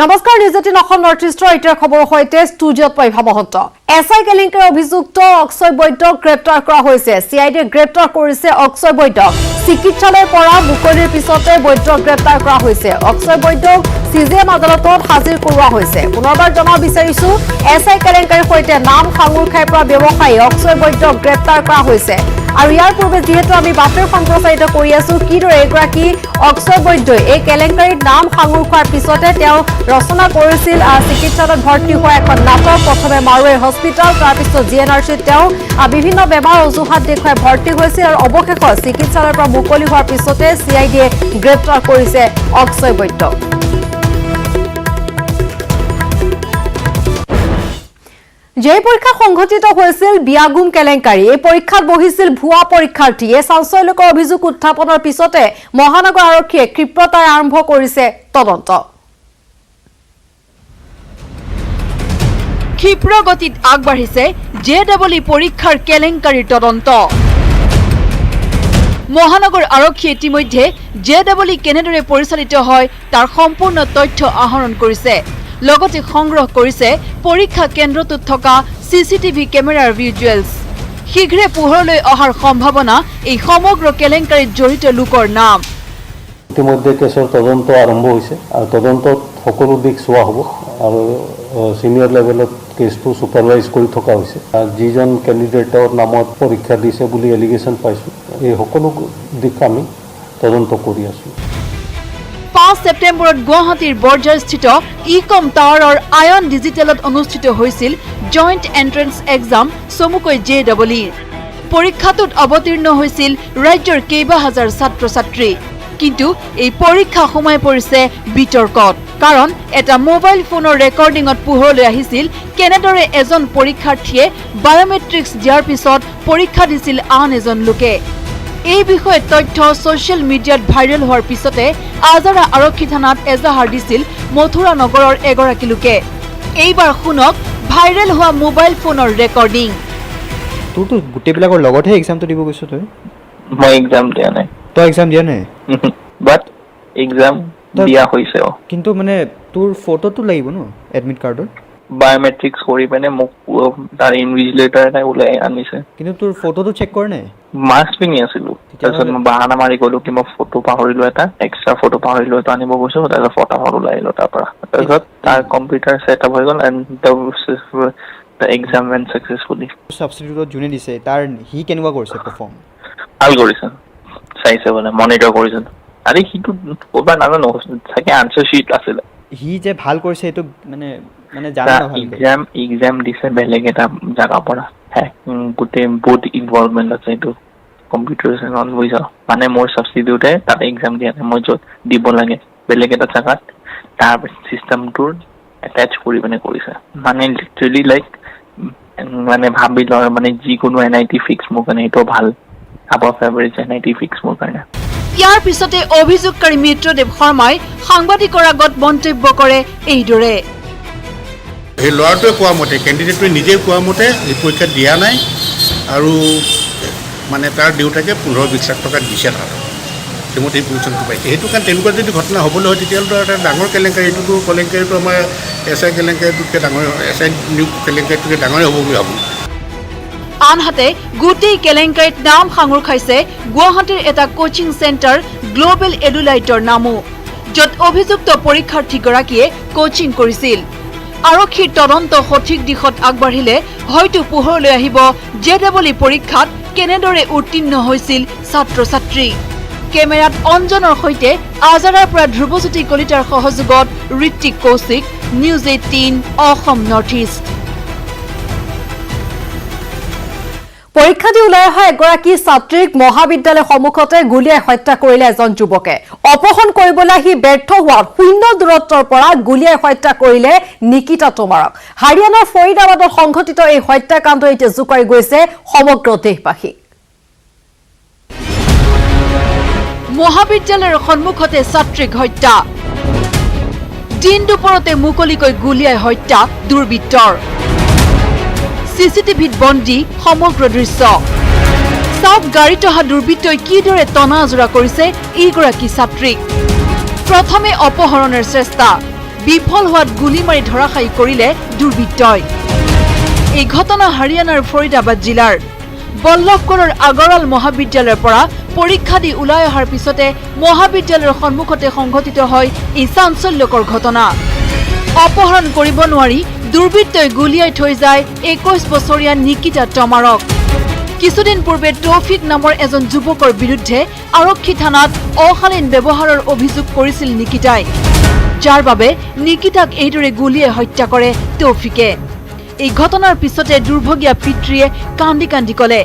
নমস্কাৰ News eighteen Asom north ইষ্টৰ এতিয়া খবৰ হৈতে ষ্টুডিঅত পাইভা মহন্ত এসআই কেলেংকাৰ অভিযুক্ত অক্ষয় বৈদ্যক গ্ৰেপ্তাৰ কৰা হৈছে সিআইডি গ্ৰেপ্তাৰ কৰিছে অক্ষয় বৈদ্যক চিকিৎসালয়ৰ পৰা মুকলিৰ পিছতে বৈদ্যক গ্ৰেপ্তাৰ কৰা হৈছে অক্ষয় বৈদ্যক সিজিএম আদালতত হাজিৰ কৰোৱা হৈছে পুনৰবাৰ জনাব বিচাৰিছো এসআই কেলেংকাৰীৰ হৈতে নাম সাঙুৰ খাই পৰা ব্যৱসায়ী অক্ষয় বৈদ্যক গ্ৰেপ্তাৰ কৰা হৈছে আৰু ইয়াৰ পূৰ্বে যেহেতু আমি বাতৰি সম্প্ৰচাৰিত কৰি আছো কিদৰে এগৰাকী অক্ষয় বৈদ্যই এই কেলেংকাৰীৰ নাম সাঙুৰ খোৱাৰ পিছতে তেওঁ ৰচনা কৰিছিল চিকিৎসালয়ত ভৰ্তি হোৱা এখন নাটক প্ৰথমে মাৰুৱে হস্পিটাল তাৰ পিছত জিএনআৰচিত তেওঁ বিভিন্ন বেমাৰ অজুহাত দেখুৱাই ভৰ্তি হৈছিল আৰু অৱশেষত চিকিৎসালয়ৰ পৰা মুকলি হোৱাৰ পিছতে সিআইডিয়ে গ্ৰেপ্তাৰ কৰিছে অক্ষয় বৈদ্যক যে পৰীক্ষা সংঘটিত হৈছিল বিয়াগুম কেলেংকাৰী এই পৰীক্ষাত বহিছিল ভুৱা পৰীক্ষাৰ্থী এই চাঞ্চল্যকৰ অভিযোগ উত্থাপনৰ পিছতে মহানগৰ আৰক্ষীয়ে ক্ষিপ্ৰতাৰে আৰম্ভ কৰিছে তদন্ত ক্ষিপ্ৰ গতিত আগবাঢ়িছে জেডবলি পৰীক্ষাৰ কেলেংকাৰীৰ তদন্ত মহানগৰ আৰক্ষীয়ে ইতিমধ্যে জেডবলি কেনেদৰে পৰিচালিত হয় তাৰ সম্পূৰ্ণ তথ্য আহৰণ কৰিছে লগতে সংগ্ৰহ কৰিছে পৰীক্ষা কেন্দ্ৰটোত থকা সিসিটিভি কেমেৰাৰ ভিজুৱেলছ শীঘ্ৰে পোহৰলৈ অহাৰ সম্ভাৱনা এই সমগ্ৰ কেলেংকাৰীত জড়িত লোকৰ নাম ইতিমধ্যে কেছৰ তদন্ত আৰম্ভ হৈছে আৰু তদন্তত সকলো দিশ চোৱা হ'ব আৰু সিনিয়ৰ লেভেলত কেছটো সুপাৰভাইজ কৰি থকা হৈছে যিজন কেণ্ডিডেটৰ নামত পৰীক্ষা দিছে বুলি এলিগেশ্যন পাইছোঁ এই সকলো দিশ আমি তদন্ত কৰি আছোঁ 5 ছেপ্টেম্বৰত গুৱাহাটীৰ বৰঝাৰস্থিত ইকম টাৱাৰৰ আয়ন ডিজিটেলত অনুষ্ঠিত হৈছিল জইণ্ট এন্ট্ৰেন্স এক্সাম চমুকৈ জেডবলি পৰীক্ষাটোত অৱতীৰ্ণ হৈছিল ৰাজ্যৰ কেইবা হাজাৰ ছাত্ৰ ছাত্ৰী কিন্তু এই পৰীক্ষা সোমাই পৰিছে বিতৰ্কত কাৰণ এটা মোবাইল ফোনৰ ৰেকৰ্ডিঙত পোহৰলৈ আহিছিল কেনেদৰে এজন পৰীক্ষাৰ্থীয়ে বায়োমেট্ৰিক্স দিয়াৰ পিছত পৰীক্ষা দিছিল আন এজন লোকে এই বিষয়ে তথ্য সোশ্যাল মিডিয়াত ভাইৰেল হোৱাৰ পিছতে আজাৰা আৰক্ষী থানাত এজাহাৰ দিছিল মথুৰা নগৰৰ এগৰাকী লোকে এইবাৰ শুনক ভাইৰেল হোৱা মোবাইল ফোনৰ ৰেকৰ্ডিং তোৰটো গুটেবিলাকৰ লগতহে এক্সামটো দিব গৈছ তই মই এক্সাম দিয়া নাই তই এক্সাম দিয়া নাই বাট এক্সাম দিয়া হৈছে কিন্তু মানে তোৰ ফটোটো লাগিব ন এডমিট কাৰ্ডৰ বায়োমেট্ৰিক্স কৰি পেনে মোক তাৰ ইনভিজিলেটৰ এটা ওলাই আনিছে কিন্তু তোৰ ফটোটো চেক কৰ নাই মাস্ক পিন্ধি আছিলো তাৰপিছত মই বাহানা মাৰি গলো কি মই ফটো পাহৰিলো এটা এক্সট্ৰা ফটো পাহৰিলো এটা আনিব গৈছো তাৰপিছত ফটাফট ওলাই আহিলো তাৰ পৰা তাৰপিছত তাৰ কম্পিউটাৰ ছেট আপ হৈ গ'ল and the exam went successfully ছাবষ্টিটিউটত যোনে দিছে তাৰ সি কেনেকুৱা কৰিছে পাৰফৰ্ম ভাল কৰিছে চাইছে বোলে মনিটৰ কৰিছে আৰে সিটো ক'বা নাজানো চাগে আনচাৰ শ্বীট আছিলে সি যে ভাল কৰিছে এইটো মানে মানে জানা না ভাল এক্সাম দিছে বেলেগ এটা জায়গা পৰা গোটেই বহুত ইনভলভমেণ্ট আছে এইটো কম্পিউটাৰ চেনেল বুজিছা মানে মোৰ ছাবষ্টিটিউটে তাত এক্সাম দিয়া নাই মই য'ত দিব লাগে বেলেগ এটা জাগাত তাৰ চিষ্টেমটোৰ এটাচ কৰি পিনে কৰিছে মানে লিটাৰেলি লাইক মানে ভাবি লয় মানে যিকোনো NIT ফিক্স মোৰ কাৰণে এইটো ভাল above average NIT ফিক্স মোৰ কাৰণে ইয়াৰ পিছতে অভিযোগকাৰী মিত্ৰদেৱ শৰ্মাই সাংবাদিকৰ আগত মন্তব্য কৰে এইদৰে এই ল'ৰাটোৱে কোৱা মতে কেণ্ডিডেটটোৱে নিজে কোৱা মতে এই পৰীক্ষা দিয়া নাই আৰু মানে তাৰ দেউতাকে 15-20 লাখ টকা দিছে তাৰ সেইমতে এই পজিশ্যনটো পাইছে সেইটো কাৰণ তেনেকুৱা যদি ঘটনা হ'বলৈ হয় তেতিয়াহ'লে এটা ডাঙৰ কেলেংকাৰী এইটোতো কেলেংকাৰীটো আমাৰ SI কেলেংকাৰীটোতকৈ ডাঙৰ SI নিয়োগ কেলেংকাৰীটোতকৈ ডাঙৰেই হ'ব বুলি ভাবোঁ আনহাতে গোটেই কেলেংকাৰীত নাম সাঙুৰ খাইছে গুৱাহাটীৰ এটা কোচিং চেণ্টাৰ গ্লোবেল এডুলাইটৰ নামো য'ত অভিযুক্ত পৰীক্ষাৰ্থীগৰাকীয়ে কোচিং কৰিছিল আৰক্ষীৰ তদন্ত সঠিক দিশত আগবাঢ়িলে হয়তো পোহৰলৈ আহিব জেডবলি পৰীক্ষাত কেনেদৰে উত্তীৰ্ণ হৈছিল ছাত্ৰ ছাত্ৰী কেমেৰাত অঞ্জনৰ সৈতে আজাৰাৰ পৰা ধ্ৰুৱজ্যোতি কলিতাৰ সহযোগত Ritwik Kaushik News18 Asom north East পৰীক্ষা দি ওলাই অহা এগৰাকী ছাত্ৰীক মহাবিদ্যালয় সন্মুখতে গুলীয়াই হত্যা কৰিলে এজন যুৱকে অপহৰণ কৰিবলৈ আহি ব্যৰ্থ হোৱাৰ শূন্য দূৰত্বৰ পৰা গুলীয়াই হত্যা কৰিলে নিকিতা টোমাৰক হাৰিয়ানাৰ ফৰিদাবাদত সংঘটিত এই হত্যাকাণ্ড এতিয়া জোকাৰি গৈছে সমগ্ৰ দেশবাসী মহাবিদ্যালয়ৰ সন্মুখতে ছাত্ৰীক হত্যা দিন দুপৰতে মুকলিকৈ গুলীয়াই হত্যা দুৰ্বৃত্তৰ CCTVত বন্দী সমগ্ৰ দৃশ্য চাওক গাড়ীত অহা দুৰ্বৃত্তই কিদৰে টনা আজোৰা কৰিছে এইগৰাকী ছাত্ৰীক প্ৰথমে অপহৰণৰ চেষ্টা বিফল হোৱাত গুলী মাৰি ধৰাশায়ী কৰিলে দুৰ্বৃত্তই। এই ঘটনা হাৰিয়ানাৰ ফৰিদাবাদ জিলাৰ বল্লভগড়ৰ আগৰৱাল মহাবিদ্যালয়ৰ পৰা পৰীক্ষা দি ওলাই অহাৰ পিছতে মহাবিদ্যালয়ৰ সন্মুখতে সংঘটিত হয় এই চাঞ্চল্যকৰ ঘটনা। অপহৰণ কৰিব নোৱাৰি দুৰ্বৃত্তই গুলীয়াই থৈ যায় 21 বছৰীয়া নিকিতা টমাৰক। কিছুদিন পূৰ্বে তৌফিক নামৰ এজন যুৱকৰ বিৰুদ্ধে আৰক্ষী থানাত অশালীন ব্যৱহাৰৰ অভিযোগ কৰিছিল নিকিতাই, যাৰ বাবে নিকিতাক এইদৰে গুলীয়াই হত্যা কৰে তৌফিকে। এই ঘটনাৰ পিছতে দুৰ্ভগীয়া পিতৃয়ে কান্দি কান্দি ক'লে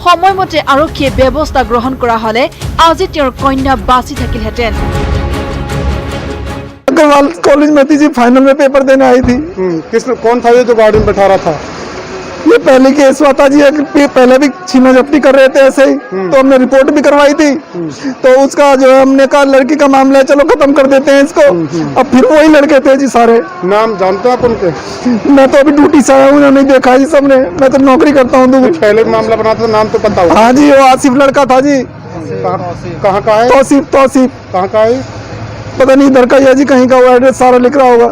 সময়মতে আৰক্ষীয়ে ব্যৱস্থা গ্ৰহণ কৰা হলে আজি তেওঁৰ কন্যা বাচি থাকিলহেঁতেন। अग्रवाल कॉलेज में थी जी, फाइनल में पेपर देने आई थी। कौन था ये जो गाड़ी में बैठा रहा था? ये पहले केस हुआ था जी, पहले भी छीना झपटी कर रहे थे ऐसे ही, तो हमने रिपोर्ट भी करवाई थी। तो उसका जो है हमने कहा लड़की का मामला है, चलो खत्म कर देते हैं इसको। अब फिर वही लड़के थे जी सारे। नाम जानते हो आप उनके? मैं तो अभी ड्यूटी से आया हूँ, नहीं देखा जी सबने, मैं तो नौकरी करता हूँ। पहले मामला बना था, नाम तो पता हो? हाँ जी, वो आसिफ लड़का था जी। कहाँ का है? तौसीफ कहाँ का है? पता नहीं इधर का ही है जी, कहीं का वो एड्रेस सारा लिख रहा होगा,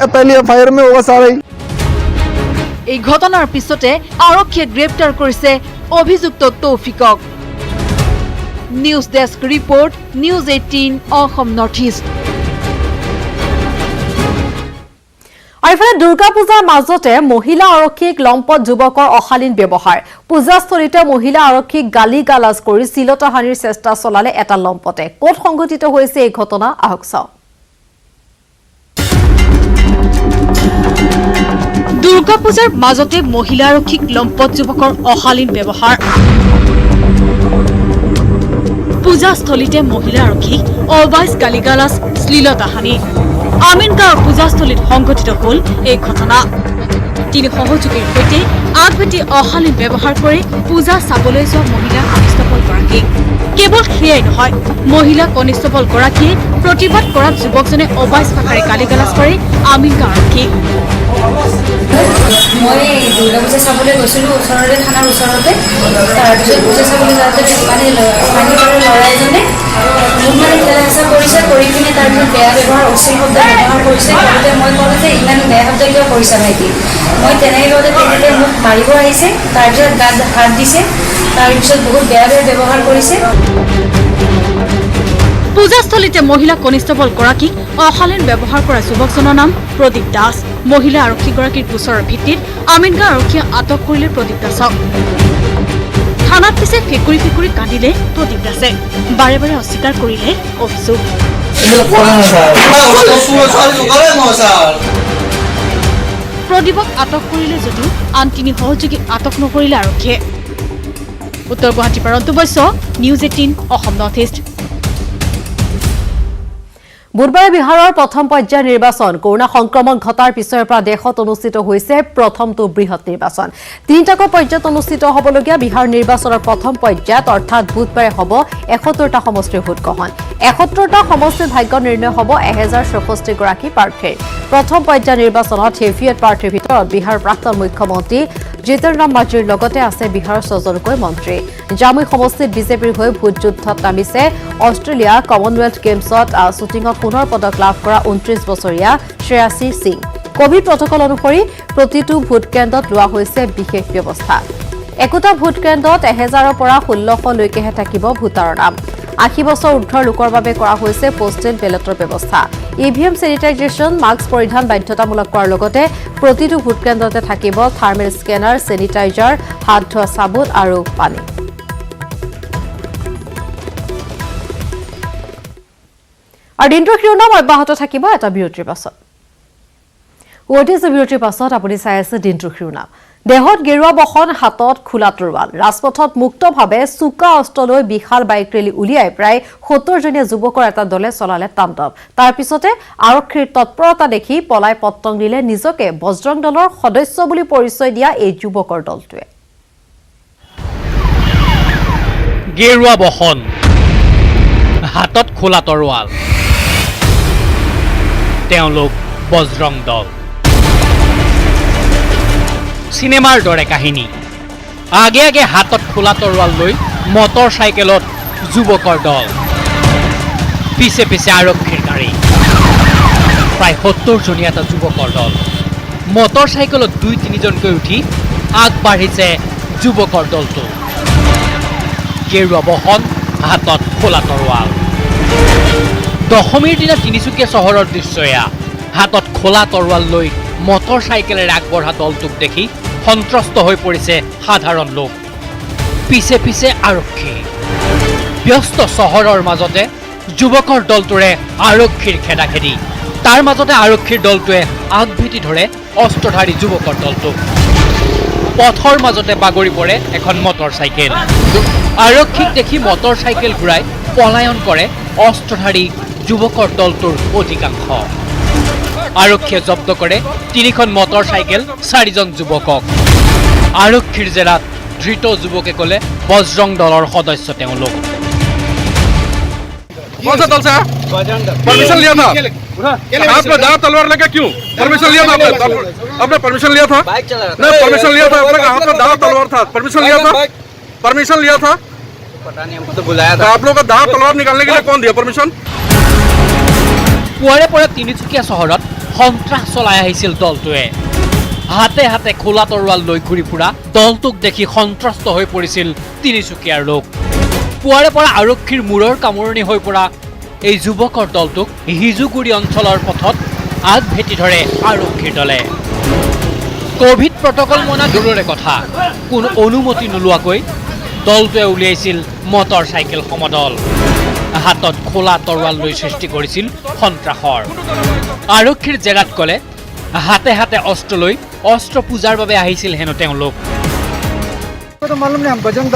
पहली FIR में होगा सारा ही। এই ঘটনাৰ পিছতে আৰক্ষীয়ে গ্ৰেপ্তাৰ কৰিছে অভিযুক্ত তৌফিকক। News desk report, news 18 Assam north east. আৰু ইফালে দুৰ্গা পূজাৰ মাজতে মহিলা আৰক্ষীক লম্পট যুৱকৰ অশালীন ব্যৱহাৰ। পূজাস্থলীতে মহিলা আৰক্ষীক গালি গালাজ কৰি চিলতাহানিৰ চেষ্টা চলালে এটা লম্পটে। ক'ত সংঘটিত হৈছে এই ঘটনা, আহক চাওঁ। দুৰ্গা পূজাৰ মাজতে মহিলা আৰক্ষীক লম্পট যুৱকৰ অশালীন ব্যৱহাৰ। পূজাস্থলীতে মহিলা আৰক্ষীক অবাইচ গালিগালাজ, শ্লীলতাহানি। আমিনগাঁৱৰ পূজাস্থলীত সংঘটিত হ'ল এই ঘটনা। তিনি সহযোগীৰ সৈতে আগভেটি অশালীন ব্যৱহাৰ কৰি পূজা চাবলৈ যোৱা মহিলা কনিষ্টবলগৰাকীক। কেৱল সেয়াই নহয়, মহিলা কনিষ্টবলগৰাকীয়ে প্ৰতিবাদ কৰাত যুৱকজনে অবাইচ ভাষাৰে গালিগালাজ কৰে আমিনগাঁও আৰক্ষীক। মই দুৰ্গা পূজা চাবলৈ গৈছিলোঁ ওচৰতে, থানাৰ ওচৰতে। তাৰপিছত পূজা চাবলৈ যাওঁতে ল'ৰা এজনে মোক হেঁচা কৰিছে, কৰি পিনে তাৰপিছত বেয়া ব্যৱহাৰ, অশ্লীল শব্দ ব্যৱহাৰ কৰিছে। লগতে মই ক'লোঁ যে ইমান বেয়া শব্দ কিয় কৰিছা ভাইটি? মই তেনেকৈ কওঁতে তেখেতে মোক মাৰিব আহিছে, তাৰপিছত গাত হাত দিছে, তাৰপিছত বহুত বেয়া ব্যৱহাৰ কৰিছে। পূজাস্থলীতে মহিলা কনিষ্টবলগৰাকীক অশালীন ব্যৱহাৰ কৰা যুৱকজনৰ নাম প্ৰদীপ দাস। মহিলা আৰক্ষীগৰাকীৰ গোচৰৰ ভিত্তিত আমিনগাঁও আৰক্ষীয়ে আটক কৰিলে প্ৰদীপ দাসক। থানাত পিছে ফেকুৰি ফেকুৰি কান্দিলে প্ৰদীপ দাসে, বাৰে বাৰে অস্বীকাৰ কৰিলে অভিযোগ। প্ৰদীপক আটক কৰিলে যদিও আন তিনি সহযোগীক আটক নকৰিলে আৰক্ষীয়ে। উত্তৰ গুৱাহাটীৰ পৰা Antu Baishya, News 18 Assam north East. বুধবাৰে বিহাৰৰ প্ৰথম পৰ্যায়ৰ নিৰ্বাচন। কৰোনা সংক্ৰমণ ঘটাৰ পিছৰে পৰা দেশত অনুষ্ঠিত হৈছে প্ৰথমটো বৃহৎ নিৰ্বাচন। তিনিটাকৈ পৰ্যায়ত অনুষ্ঠিত হ'বলগীয়া বিহাৰ নিৰ্বাচনৰ প্ৰথম পৰ্যায়ত অৰ্থাৎ বুধবাৰে হ'ব 71টা সমষ্টিৰ ভোটগ্ৰহণ। 71টা সমষ্টিৰ ভাগ্য নিৰ্ণয় হ'ব 1064 গৰাকী প্ৰাৰ্থীৰ। প্ৰথম পৰ্যায়ৰ নিৰ্বাচনত হেভিয়েট প্ৰাৰ্থীৰ ভিতৰত বিহাৰৰ প্ৰাক্তন মুখ্যমন্ত্ৰী জিতেন ৰাম মাঝিৰ লগতে আছে বিহাৰৰ 6জনকৈ মন্ত্ৰী। জামুই সমষ্টিত বিজেপিৰ হৈ ভোট যুদ্ধত নামিছে অষ্ট্ৰেলিয়া কমনৱেলথ গেমছত শ্বুটিঙত সোণৰ পদক লাভ কৰা 29 বছৰীয়া শ্ৰেয়াসী সিং। কোভিড প্ৰটকল অনুসৰি প্ৰতিটো ভোট কেন্দ্ৰত লোৱা হৈছে বিশেষ ব্যৱস্থা। একোটা ভোট কেন্দ্ৰত 1000ৰ পৰা 1600লৈকেহে থাকিব ভোটাৰৰ নাম। 80 বছৰ ঊৰ্ধৰ লোকৰ বাবে কৰা হৈছে পোষ্টেল বেলটৰ ব্যৱস্থা। EVM চেনিটাইজেশ্যন, মাস্ক পৰিধান বাধ্যতামূলক কৰাৰ লগতে প্ৰতিটো ভোট কেন্দ্ৰতে থাকিব থাৰ্মেল স্কেনাৰ, চেনিটাইজাৰ, হাত ধোৱা চাবোন আৰু পানী। আৰু দিনটোৰ শিৰোনাম অব্যাহত থাকিব এটা বিৰতিৰ পাছত। বিৰতিৰ পাছত আপুনি চাই আছে দিনটোৰ শিৰোনাম। দেহত গেৰুৱা বসন, হাতত খোলা তৰোৱাল। ৰাজপথত মুক্তভাৱে চোকা অস্ত্ৰ লৈ বিশাল বাইক ৰেলী উলিয়াই প্ৰায় 70জনীয়া যুৱকৰ এটা দলে চলালে তাণ্ডৱ। তাৰ পিছতে আৰক্ষীৰ তৎপৰতা দেখি পলাই পত্তং দিলে নিজকে বজৰং দলৰ সদস্য বুলি পৰিচয় দিয়া এই যুৱকৰ দলটোৱে। গেৰুৱা বসন, হাতত খোলা তৰোৱাল, তেওঁলোক বজৰং দল। চিনেমাৰ দৰে কাহিনী। আগে আগে হাতত খোলা তৰোৱাল লৈ মটৰ চাইকেলত যুৱকৰ দল, পিছে পিছে আৰক্ষীৰ গাড়ী। প্ৰায় 70জনীয়া এটা যুৱকৰ দল মটৰ চাইকেলত 2-3জনকৈ উঠি আগবাঢ়িছে যুৱকৰ দলটো গেৰুৱা বহন হাতত খোলা তৰোৱাল দশমীৰ দিনা তিনিচুকীয়া চহৰৰ দৃশ্য এয়া হাতত খোলা তৰোৱাল লৈ মটৰ চাইকেলেৰে আগবঢ়া দলটোক দেখি সন্ত্ৰস্ত হৈ পৰিছে সাধাৰণ লোক পিছে পিছে আৰক্ষী ব্যস্ত চহৰৰ মাজতে যুৱকৰ দলটোৰে আৰক্ষীৰ খেদাখেদি তাৰ মাজতে আৰক্ষীৰ দলটোৱে আগভেটি ধৰে অস্ত্ৰধাৰী যুৱকৰ দলটোক পথৰ মাজতে বাগৰি পৰে এখন মটৰ চাইকেল আৰক্ষীক দেখি মটৰ চাইকেল ঘূৰাই পলায়ন কৰে অস্ত্ৰধাৰী যুৱকৰ দলটোৰ অধিকাংশ আৰক্ষীয়ে জব্দ কৰে 3খন মটৰ চাইকেল 4জন যুৱকক আৰক্ষীৰ জেৰাত ধৃত যুৱকে ক'লে বজৰং দলৰ সদস্য তেওঁলোক कौन सा दल से परमिशन लिया था हाथ में दाव तलवार लेके क्यों परमिशन लिया था आपने परमिशन लिया था नहीं परमिशन लिया था आपने हाथ में दाव तलवार था परमिशन लिया था पता नहीं हमको तो बुलाया था आप लोग का दाव तलवार निकालने के लिए कौन दिया परमिशन পুৱাৰে পৰা তিনিচুকীয়া চহৰত সন্ত্ৰাস চলাই আহিছিল দলটোৱে হাতে হাতে খোলা তৰোৱাল লৈ ঘূৰি ফুৰা দলটোক দেখি সন্ত্ৰস্ত হৈ পৰিছিল তিনিচুকীয়াৰ লোক পুৱাৰে পৰা আৰক্ষীৰ মূৰৰ কামৰণি হৈ পৰা এই যুৱকৰ দলটোক হিজুগুৰি অঞ্চলৰ পথত আগভেটি ধৰে আৰক্ষীৰ দলে কোভিড প্ৰটকল মনা দূৰৰে কথা কোনো অনুমতি নোলোৱাকৈ দলটোৱে উলিয়াইছিল মটৰ চাইকেল সমদল হাতত খোলা তৰোৱাল লৈ সৃষ্টি কৰিছিল সন্ত্ৰাসৰ আৰক্ষীৰ জেৰাত ক'লে হাতে হাতে অস্ত্ৰ লৈ অস্ত্ৰ পূজাৰ বাবে আহিছিল হেনো তেওঁলোক तो मालूम नहीं हम बजरंग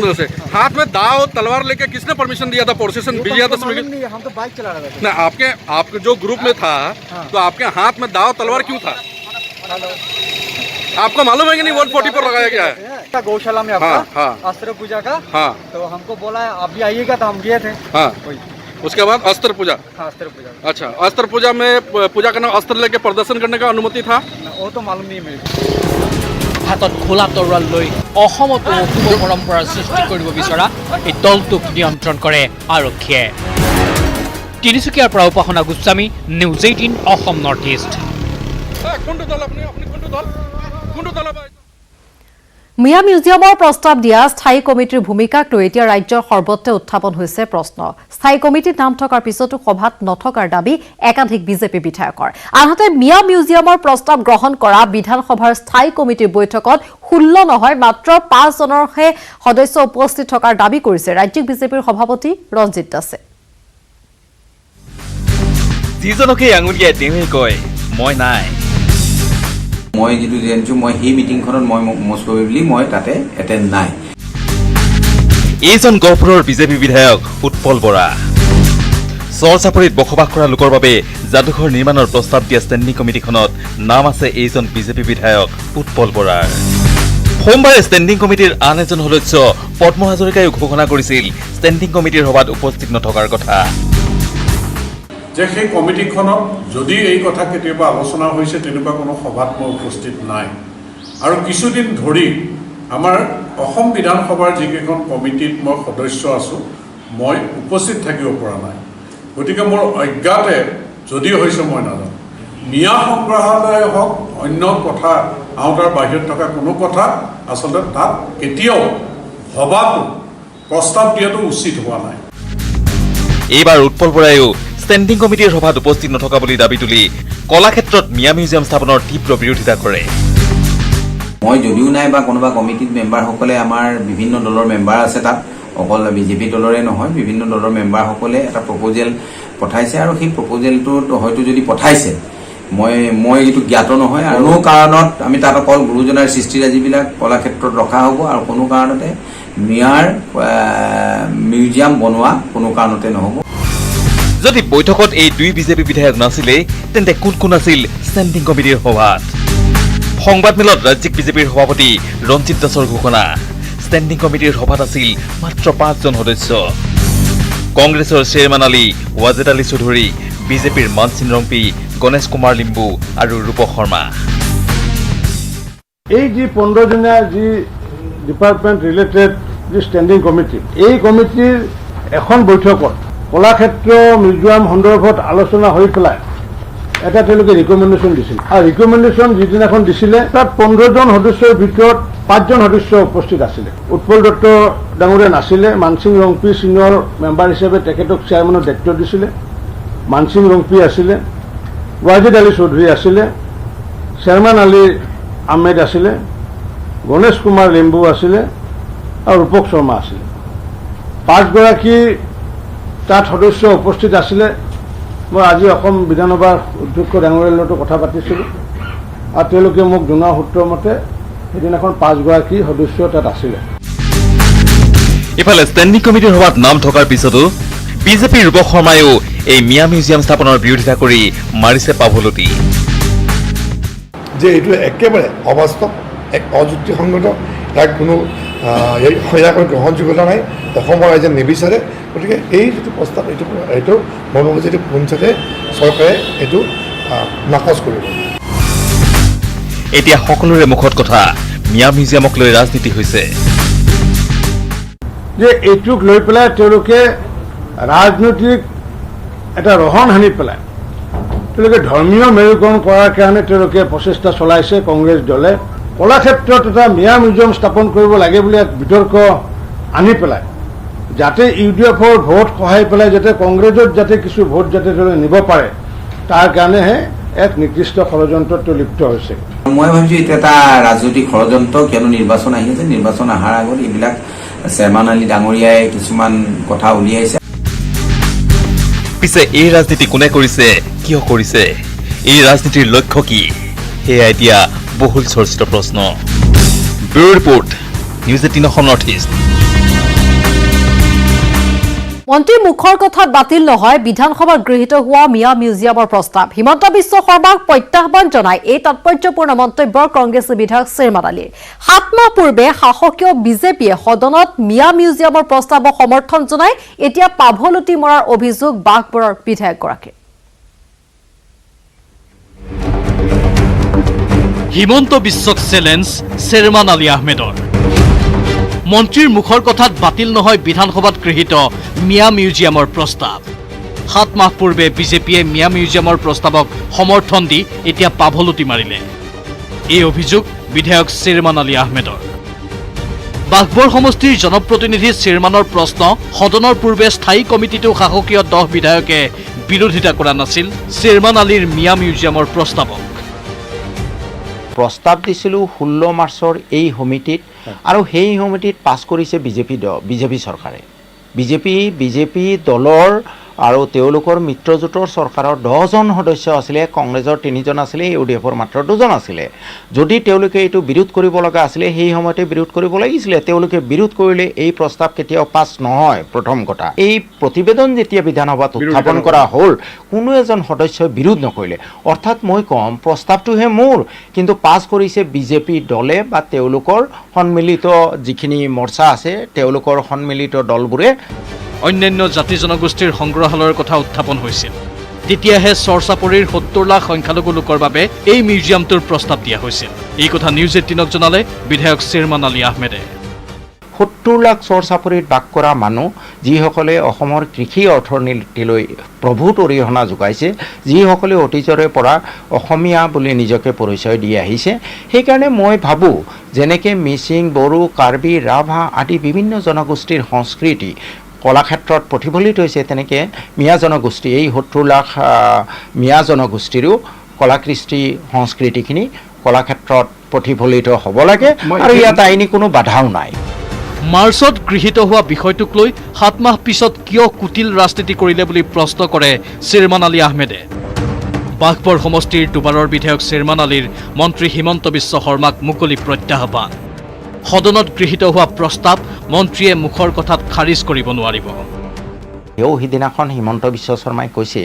दल से हाथ में दाव तलवार लेके किसने परमिशन दिया था प्रोसेशन दिया था हम तो बाइक चला रहे थे ना आपके जो ग्रुप में था तो आपके हाथ में दाव तलवार क्यों था आपको मालूम है कि नहीं 140 पर लगाया गया है गौशाला में आपका अस्त्र पूजा का तो हमको बोला है आप भी आइएगा तो हम गए थे उसके बाद अस्त्र पूजा अच्छा अस्त्र पूजा में पूजा करना अस्त्र लेके प्रदर्शन करने का अनुमति था वो तो मालूम नहीं मेरे হাতত খোলা তৰোৱাল লৈ অসমতো অশুভ পৰম্পৰাৰ সৃষ্টি কৰিব বিচৰা এই দলটোক নিয়ন্ত্ৰণ কৰে আৰক্ষীয়ে তিনিচুকীয়াৰ পৰা Upasana Goswami news 18 Assam north east Miya মিউজিয়ামৰ প্ৰস্তাৱ দিয়া স্থায়ী কমিটিৰ ভূমিকাক লৈ এতিয়া ৰাজ্যৰ সৰ্বত্ৰে উত্থাপন হৈছে প্ৰশ্ন স্থায়ী কমিটিত নাম থকাৰ পিছতো সভাত নথকাৰ দাবী একাধিক বিজেপি বিধায়কৰ আনহাতে মিয়া মিউজিয়ামৰ প্ৰস্তাৱ গ্ৰহণ কৰা বিধানসভাৰ স্থায়ী কমিটিৰ বৈঠকত 16 নহয় মাত্ৰ 5 জনৰহে সদস্য উপস্থিত থকাৰ দাবী কৰিছে ৰাজ্যিক বিজেপিৰ সভাপতি ৰঞ্জিত দাসে যিজনকে আঙুলিয়াই তেওঁই কয় মই নাই মই যেটো জানছো মই এই মিটিংখনত মই মোষ্ট প্ৰবেবলি মই তাতে এটেন্ড নাই এইজন গহপুৰৰ বিজেপি বিধায়ক উৎপল বৰা চৰচাপৰিত বসবাস কৰা লোকৰ বাবে যাদুঘৰ নিৰ্মাণৰ প্ৰস্তাৱ দিয়া ষ্টেণ্ডিং কমিটিখনত নাম আছে এইজন বিজেপি বিধায়ক উৎপল বৰাৰ সোমবাৰে ষ্টেণ্ডিং কমিটিৰ আন এজন সদস্য পদ্ম হাজৰিকাই ঘোষণা কৰিছিল ষ্টেণ্ডিং কমিটিৰ সভাত উপস্থিত নথকাৰ কথা যে সেই কমিটিখনত যদি এই কথা কেতিয়াবা আলোচনা হৈছে তেনেকুৱা কোনো সভাত মই উপস্থিত নাই আৰু কিছুদিন ধৰি আমাৰ অসম বিধানসভাৰ যিকেইখন কমিটিত মই সদস্য আছোঁ মই উপস্থিত থাকিব পৰা নাই গতিকে মোৰ অজ্ঞাতে যদি হৈছে মই নাজানো মিয়া সংগ্ৰহালয় হওক অন্য কথা আওতাৰ বাহিৰত থকা কোনো কথা আচলতে তাত কেতিয়াও সভাটো প্ৰস্তাৱ দিয়াটো উচিত হোৱা নাই এইবাৰ উৎপল বৰায়ো ষ্টেণ্ডিং কমিটিৰ সভাত উপস্থিত নথকা বুলি দাবী তুলি কলাক্ষেত্ৰত মিয়া মিউজিয়াম স্থাপনৰ তীব্ৰ বিৰোধিতা কৰে মই যদিও নাই বা কোনোবা কমিটিত মেম্বাৰসকলে আমাৰ বিভিন্ন দলৰ মেম্বাৰ আছে তাত অকল বিজেপি দলৰে নহয় বিভিন্ন দলৰ মেম্বাৰসকলে এটা প্ৰপ'জেল পঠাইছে আৰু সেই প্ৰপ'জেলটো হয়তো যদি পঠাইছে মই এইটো জ্ঞাত নহয় আৰু কোনো কাৰণত আমি তাত অকল গুৰুজনাৰ সৃষ্টিৰাজিবিলাক কলাক্ষেত্ৰত ৰখা হ'ব আৰু কোনো কাৰণতে মিয়াৰ মিউজিয়াম বনোৱা কোনো কাৰণতে নহ'ব যদি বৈঠকত এই দুই বিজেপি বিধায়ক নাছিলে তেন্তে কোন আছিল ষ্টেণ্ডিং কমিটিৰ সভাত সংবাদমেলত ৰাজ্যিক বিজেপিৰ সভাপতি ৰঞ্জিত দাসৰ ঘোষণা ষ্টেণ্ডিং কমিটিৰ সভাত আছিল মাত্ৰ 5 জন সদস্য কংগ্ৰেছৰ শ্বেৰমান আলী ৱাজেদ আলী চৌধুৰী বিজেপিৰ মানসিং ৰংপি গণেশ কুমাৰ লিম্বু আৰু ৰূপ শৰ্মা এই যে 15 জনীয়া যি ডিপাৰ্টমেণ্ট ৰিলেটেড যি ষ্টেণ্ডিং কমিটি এই কমিটিৰ এখন বৈঠকত কলাক্ষেত্ৰ মিউজিয়াম সন্দৰ্ভত আলোচনা হৈ পেলাই এটা তেওঁলোকে ৰিকমেণ্ডেশ্যন দিছিল আৰু ৰিকমেণ্ডেশ্যন যিদিনাখন দিছিলে তাত 15জন সদস্যৰ ভিতৰত 5জন সদস্য উপস্থিত আছিলে। উৎপল দত্ত ডাঙৰীয়া নাছিলে। মানসিং ৰংপি ছিনিয়ৰ মেম্বাৰ হিচাপে তেখেতক চেয়াৰমেনৰ দায়িত্ব দিছিলে। মানসিং ৰংপি আছিলে, ৱাজিদ আলী চৌধুৰী আছিলে, চেয়াৰমেন আলী আহমেদ আছিলে, গণেশ কুমাৰ লিম্বু আছিলে আৰু ৰূপক শৰ্মা আছিলে। 5গৰাকী তাত সদস্য উপস্থিত আছিলে। মই আজি অসম বিধানসভাৰ অধ্যক্ষ ডাঙৰীয়াৰ লগতো কথা পাতিছিলোঁ আৰু তেওঁলোকে মোক জনোৱা সূত্ৰ মতে সেইদিনাখন 5গৰাকী সদস্য তাত আছিলে। ইফালে ষ্টেণ্ডিং কমিটিৰ সভাত নাম থকাৰ পিছতো বিজেপিৰ ৰূপক শৰ্মায়ো এই মিয়া মিউজিয়াম স্থাপনৰ বিৰোধিতা কৰি মাৰিছে পাভলতি। যে এইটো একেবাৰে অবাস্তৱ, এক অযুক্তিসংগত, ইয়াক কোনো গ্ৰহণযোগ্যতা নাই, অসমৰ ৰাইজে নিবিচাৰে। গতিকে এই যিটো প্ৰস্তাৱ এইটো মই ভাবোঁ যে পোনচাতে চৰকাৰে এইটো নাকচ কৰিব। এতিয়া সকলোৰে মুখত কথা, মিয়া মিউজিয়ামক লৈ ৰাজনীতি হৈছে। যে এইটোক লৈ পেলাই তেওঁলোকে ৰাজনৈতিক এটা ৰহণ সানি পেলাই তেওঁলোকে ধৰ্মীয় মেৰুকৰণ কৰাৰ কাৰণে তেওঁলোকে প্ৰচেষ্টা চলাইছে। কংগ্ৰেছ দলে কলাক্ষেত্ৰত এটা মিয়া মিউজিয়াম স্থাপন কৰিব লাগে বুলি এক বিতৰ্ক আনি পেলাই যাতে UDFৰ ভোট সহাই পেলাই যাতে কংগ্ৰেছত যাতে কিছু ভোট যাতে তেওঁলোকে নিব পাৰে, তাৰ কাৰণেহে এক নিৰ্দিষ্ট ষড়যন্ত্ৰত লিপ্ত হৈছে। মই ভাবিছোঁ এইটো এটা ৰাজনৈতিক ষড়যন্ত্ৰ, কিয়নো নিৰ্বাচন আহি আছে। নিৰ্বাচন অহাৰ আগত এইবিলাক চেয়াৰমেন আলী ডাঙৰীয়াই কিছুমান কথা উলিয়াইছে। পিছে এই ৰাজনীতি কোনে কৰিছে, কিয় কৰিছে, এই ৰাজনীতিৰ লক্ষ্য কি, সেয়া এতিয়া বহুল চৰ্চিত প্ৰশ্ন। Bureau report, news 18 Assam north east. মন্ত্ৰীৰ মুখৰ কথাত বাতিল নহয় বিধানসভাত গৃহীত হোৱা মিয়া মিউজিয়ামৰ প্ৰস্তাৱ। হিমন্ত বিশ্ব শৰ্মাক প্ৰত্যাহ্বান জনাই এই তাৎপৰ্যপূৰ্ণ মন্তব্য কংগ্ৰেছী বিধায়ক শ্বেৰমান আলীৰ। 7 মাহ পূৰ্বে শাসকীয় বিজেপিয়ে সদনত মিয়া মিউজিয়ামৰ প্ৰস্তাৱক সমৰ্থন জনাই এতিয়া পাভলতি মৰাৰ অভিযোগ বাঘবৰৰ বিধায়কগৰাকীৰ। হিমন্ত বিশ্বক চেলেঞ্জ শ্বেৰমান আলী আহমেদৰ। মন্ত্ৰীৰ মুখৰ কথাত বাতিল নহয় বিধানসভাত গৃহীত মিয়া মিউজিয়ামৰ প্ৰস্তাৱ। 7 মাহ পূৰ্বে বিজেপিয়ে মিয়া মিউজিয়ামৰ প্ৰস্তাৱক সমৰ্থন দি এতিয়া পাভলতি মাৰিলে। এই অভিযোগ বিধায়ক শ্বেৰমান আলী আহমেদৰ। বাঘবৰ সমষ্টিৰ জনপ্ৰতিনিধি শ্বেৰমানৰ প্ৰশ্ন, সদনৰ পূৰ্বে স্থায়ী কমিটিটো শাসকীয় 10 বিধায়কে বিৰোধিতা কৰা নাছিল শ্বেৰমান আলীৰ মিয়া মিউজিয়ামৰ প্ৰস্তাৱক। প্ৰস্তাৱ দিছিলোঁ 16 মাৰ্চৰ এই সমিতিত, আৰু সেই সমিতিত পাছ কৰিছে বিজেপি চৰকাৰে। বিজেপি দলৰ আৰু তেওঁলোকৰ মিত্ৰজোঁটৰ চৰকাৰৰ 10জন সদস্য আছিলে, কংগ্ৰেছৰ 3জন আছিলে, UDFৰ মাত্ৰ 2জন আছিলে। যদি তেওঁলোকে এইটো বিৰোধ কৰিব লগা আছিলে সেই সময়তে বিৰোধ কৰিব লাগিছিলে। তেওঁলোকে বিৰোধ কৰিলে এই প্ৰস্তাৱ কেতিয়াও পাছ নহয়। প্ৰথম কথা, এই প্ৰতিবেদন যেতিয়া বিধানসভাত উত্থাপন কৰা হ'ল কোনো এজন সদস্যই বিৰোধ নকৰিলে। অৰ্থাৎ মই ক'ম প্ৰস্তাৱটোহে মোৰ, কিন্তু পাছ কৰিছে বিজেপি দলে বা তেওঁলোকৰ সন্মিলিত যিখিনি মৰ্চা আছে তেওঁলোকৰ সন্মিলিত দলবোৰে। অন্যান্য জাতি জনগোষ্ঠীৰ সংগ্ৰহালয়ৰ কথা উত্থাপন হৈছিল। তেতিয়াহে চৰচাপৰিৰ 70 লাখ সংখ্যালঘু লোকৰ বাবে এই মিউজিয়ামটোৰ প্ৰস্তাৱ দিয়া হৈছিল। এই কথা নিউজ 18ক জনালে বিধায়ক শ্বেৰমান আলী আহমেদে। 70 লাখ চৰচাপৰিত বাস কৰা মানুহ, যিসকলে অসমৰ কৃষি অৰ্থনীতিলৈ প্ৰভূত অৰিহণা যোগাইছে, যিসকলে অতীজৰে পৰা অসমীয়া বুলি নিজকে পৰিচয় দি আহিছে। সেইকাৰণে মই ভাবোঁ যেনেকৈ মিচিং, বড়ো, কাৰ্বি, ৰাভা আদি বিভিন্ন জনগোষ্ঠীৰ সংস্কৃতি কলাক্ষেত্ৰত প্ৰতিফলিত হৈছে, তেনেকৈ মিয়া জনগোষ্ঠী, এই 70 লাখ মিয়া জনগোষ্ঠীৰো কলাকৃষ্টি সংস্কৃতিখিনি কলাক্ষেত্ৰত প্ৰতিফলিত হ'ব লাগে, আৰু ইয়াত আইনী কোনো বাধাও নাই। মাৰ্চত গৃহীত হোৱা বিষয়টোক লৈ 7 মাহ পিছত কিয় কুটিল ৰাজনীতি কৰিলে বুলি প্ৰশ্ন কৰে শ্বেৰমান আলী আহমেদে। বাঘবৰ সমষ্টিৰ দুবাৰৰ বিধায়ক শ্বেৰমান আলীৰ মন্ত্ৰী হিমন্ত বিশ্ব শৰ্মাক মুকলি প্ৰত্যাহ্বান। সদনত গৃহীত হোৱা প্ৰস্তাৱ মন্ত্ৰীয়ে মুখৰ কথাত খাৰিজ কৰিব নোৱাৰিব। সিদিনাখন হিমন্ত বিশ্ব শৰ্মাই কৈছে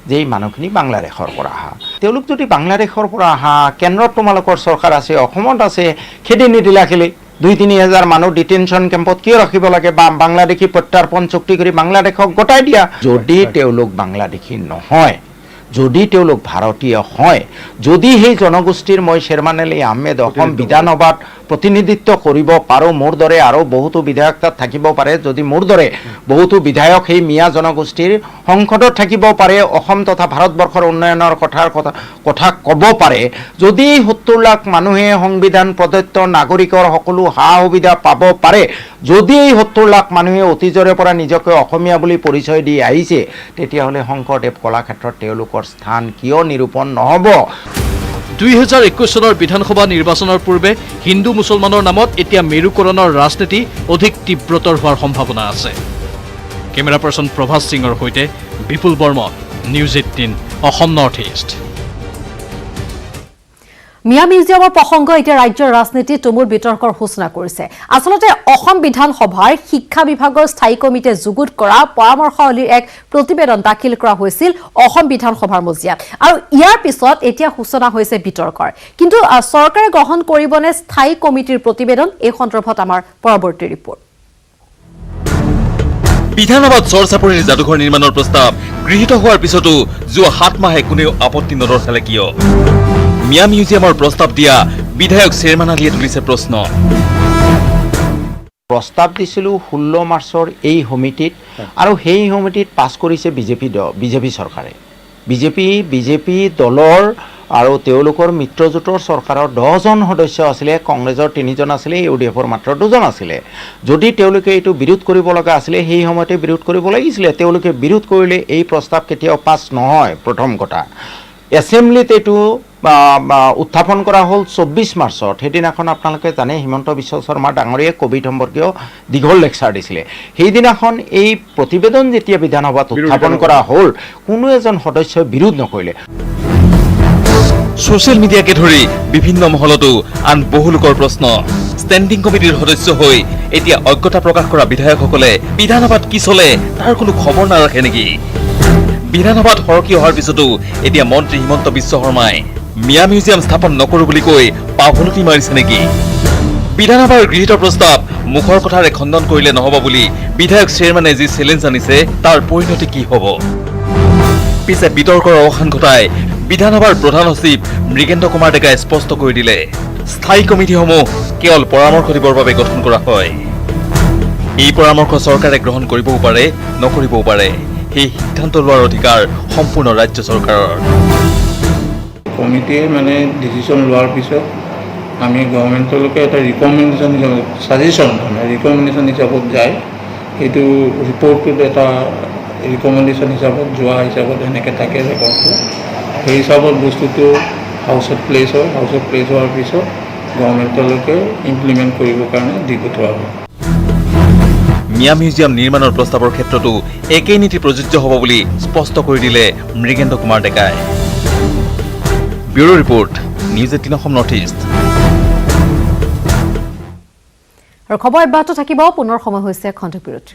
যে এই মানুহখিনি বাংলাদেশৰ পৰা অহা। তেওঁলোক যদি বাংলাদেশৰ পৰা অহা, কেন্দ্ৰত তোমালোকৰ চৰকাৰ আছে, অসমত আছে, খেদি নিদিলা কেলে? 2-3 হাজাৰ মানুহ ডিটেনশ্যন কেম্পত কিয় ৰাখিব লাগে? বা বাংলাদেশী প্ৰত্যাৰ্পণ চুক্তি কৰি বাংলাদেশক গতাই দিয়া। যদি তেওঁলোক বাংলাদেশী নহয়, যদি তেওঁলোক ভাৰতীয় হয়, যদি সেই জনগোষ্ঠীৰ মই শ্বেৰমান আলী আহমেদ অসম বিধানসভাত প্ৰতিনিধিত্ব কৰিব পাৰোঁ মোৰ দৰে আৰু বহুতো বিধায়ক তাত থাকিব পাৰে যদি মোৰ দৰে বহুতো বিধায়ক সেই মিয়া জনগোষ্ঠীৰ সংসদত থাকিব পাৰে অসম তথা ভাৰতবৰ্ষৰ উন্নয়নৰ কথা ক'ব পাৰে যদি 70 লাখ মানুহে সংবিধান প্ৰদত্ত নাগৰিকৰ সকলো সা সুবিধা পাব পাৰে যদি এই 70 লাখ মানুহে অতীজৰে পৰা নিজকে অসমীয়া বুলি পৰিচয় দি আহিছে তেতিয়াহ'লে শংকৰদেৱ কলাক্ষেত্ৰত তেওঁলোকৰ স্থান কিয় নিৰূপণ নহ'ব 2021 চনৰ বিধানসভা নিৰ্বাচনৰ পূৰ্বে হিন্দু মুছলমানৰ নামত এতিয়া মেৰুকৰণৰ ৰাজনীতি অধিক তীব্ৰতৰ হোৱাৰ সম্ভাৱনা আছে কেমেৰা পাৰ্চন প্ৰভাস সিঙৰ সৈতে Bipul Barman news 18 Assam north east Miya মিউজিয়ামৰ প্ৰসংগ এতিয়া ৰাজ্যৰ ৰাজনীতি তুমুল বিতৰ্কৰ সূচনা কৰিছে আসলতে অসম বিধানসভাৰ শিক্ষা বিভাগৰ স্থায়ী কমিটিয়ে যুগুত কৰা পৰামৰ্শাৱলীৰ এক প্ৰতিবেদন দাখিল কৰা হৈছিল অসম বিধানসভাৰ মজিয়াত আৰু ইয়াৰ পিছত এতিয়া সূচনা হৈছে বিতৰ্কৰ কিন্তু চৰকাৰে গ্ৰহণ কৰিবনে স্থায়ী কমিটিৰ প্ৰতিবেদন এই সন্দৰ্ভত আমাৰ পৰৱৰ্তী ৰিপৰ্ট বিধানসভাত চৰ চাপৰিৰ যাদুঘৰ নিৰ্মাণৰ প্ৰস্তাৱ গৃহীত হোৱাৰ পিছতো যোৱা 7 মাহে কোনেও আপত্তি নদৰ্শালে কিয় মিয়া মিউজিয়ামৰ প্ৰস্তাৱ দিয়া বিধায়ক চেয়াৰমান আলীয়ে তুলিছে প্ৰশ্ন প্ৰস্তাৱ দিছিলোঁ 16 মাৰ্চৰ এই সমিতিত আৰু সেই সমিতিত পাছ কৰিছে বিজেপি চৰকাৰে বিজেপি দলৰ আৰু তেওঁলোকৰ মিত্ৰজোঁটৰ চৰকাৰৰ 10 জন সদস্য আছিলে কংগ্ৰেছৰ 3 জন আছিলে ইউডিএফৰ মাত্ৰ 2 জন আছিলে যদি তেওঁলোকে এইটো বিৰোধ কৰিব লগা আছিলে সেই সময়তে বিৰোধ কৰিব লাগিছিলে তেওঁলোকে বিৰোধ কৰিলে এই প্ৰস্তাৱ কেতিয়াও পাছ নহয় প্ৰথম কথা এছেম্বলিত এইটো উত্থাপন কৰা হ'ল 24 মাৰ্চত সেইদিনাখন আপোনালোকে জানে হিমন্ত বিশ্ব শৰ্মা ডাঙৰীয়ে কোভিড সম্পৰ্কীয় দীঘল লেকচাৰ দিছিলে সেইদিনাখন এই প্ৰতিবেদন যেতিয়া বিধানসভাত উত্থাপন কৰা হ'ল কোনো এজন সদস্যই বিৰোধ নকৰিলে ছ'চিয়েল মিডিয়াকে ধৰি বিভিন্ন মহলতো আন বহু লোকৰ প্ৰশ্ন ষ্টেণ্ডিং কমিটিৰ সদস্য হৈ এতিয়া অজ্ঞতা প্ৰকাশ কৰা বিধায়কসকলে বিধানসভাত কি চলে তাৰ কোনো খবৰ নাৰাখে নেকি বিধানসভাত সৰকি অহাৰ পিছতো এতিয়া মন্ত্ৰী হিমন্ত বিশ্ব শৰ্মাই মিয়া মিউজিয়াম স্থাপন নকৰো বুলি কৈ পাভলতি মাৰিছে নেকি বিধানসভাৰ গৃহীত প্ৰস্তাৱ মুখৰ কথাৰে খণ্ডন কৰিলে নহ'ব বুলি বিধায়ক চেয়াৰমেনে যি চেলেঞ্জ আনিছে তাৰ পৰিণতি কি হ'ব পিছে বিতৰ্কৰ অৱসান ঘটাই বিধানসভাৰ প্ৰধান সচিব মৃগেন্দ্ৰ কুমাৰ ডেকাই স্পষ্ট কৰি দিলে স্থায়ী কমিটিসমূহ কেৱল পৰামৰ্শ দিবৰ বাবে গঠন কৰা হয় এই পৰামৰ্শ চৰকাৰে গ্ৰহণ কৰিবও পাৰে নকৰিবও পাৰে এই সিদ্ধান্ত লোৱাৰ অধিকাৰ সম্পূৰ্ণ ৰাজ্য চৰকাৰৰ কমিটিয়ে মানে ডিচিশ্যন লোৱাৰ পিছত আমি গভৰ্ণমেণ্টলৈকে এটা ৰিকমেণ্ডেশ্যন হিচাপত ছাজেশ্যন ৰিকমেণ্ডেশ্যন হিচাপত যায় সেইটো ৰিপৰ্টটোত এটা ৰিকমেণ্ডেশ্যন হিচাপত যোৱা হিচাপত সেনেকৈ থাকে ৰেকৰ্ডটো সেই হিচাপত বস্তুটো হাউচত প্লেচ হয় হাউচত প্লেচ হোৱাৰ পিছত গভৰ্ণমেণ্টলৈকে ইমপ্লিমেণ্ট কৰিবৰ কাৰণে দি পঠোৱা হয় মিয়া মিউজিয়াম নিৰ্মাণৰ প্ৰস্তাৱৰ ক্ষেত্ৰতো একেই নীতি প্ৰযোজ্য হ'ব বুলি স্পষ্ট কৰি দিলে মৃগেন্দ্ৰ কুমাৰ ডেকাই bureau report news 18 Assam north east আৰু খবৰ অব্যাহত থাকিব পুনৰ সময় হৈছে খণ্ড বিৰতি